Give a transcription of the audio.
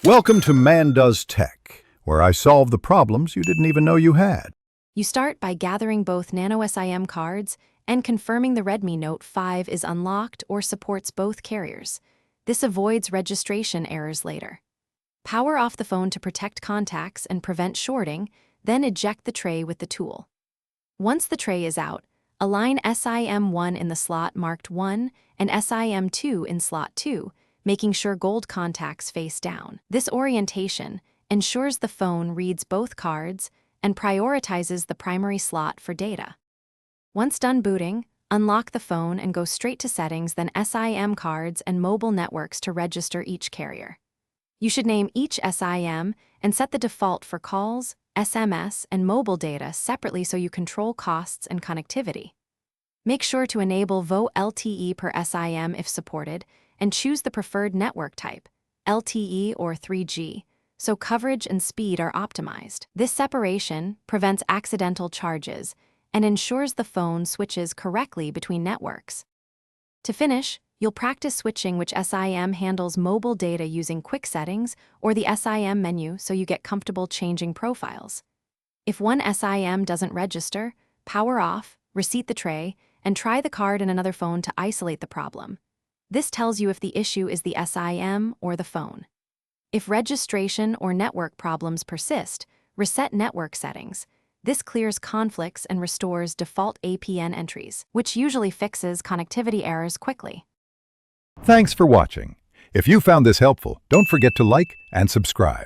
Welcome to Man Does Tech, where I solve the problems you didn't even know you had. You start by gathering both nano SIM cards and confirming the Redmi Note 5 is unlocked or supports both carriers. This avoids registration errors later. Power off the phone to protect contacts and prevent shorting, then eject the tray with the tool. Once the tray is out, align SIM1 in the slot marked 1 and SIM2 in slot 2, making sure gold contacts face down. This orientation ensures the phone reads both cards and prioritizes the primary slot for data. Once done booting, unlock the phone and go straight to settings, then SIM cards and mobile networks to register each carrier. You should name each SIM and set the default for calls, SMS, and mobile data separately so you control costs and connectivity. Make sure to enable VoLTE LTE per SIM if supported, and choose the preferred network type, LTE or 3G, so coverage and speed are optimized. This separation prevents accidental charges and ensures the phone switches correctly between networks. To finish, you'll practice switching which SIM handles mobile data using quick settings or the SIM menu so you get comfortable changing profiles. If one SIM doesn't register, power off, reset the tray, and try the card in another phone to isolate the problem. This tells you if the issue is the SIM or the phone. If registration or network problems persist, reset network settings. This clears conflicts and restores default APN entries, which usually fixes connectivity errors quickly. Thanks for watching. If you found this helpful, don't forget to like and subscribe.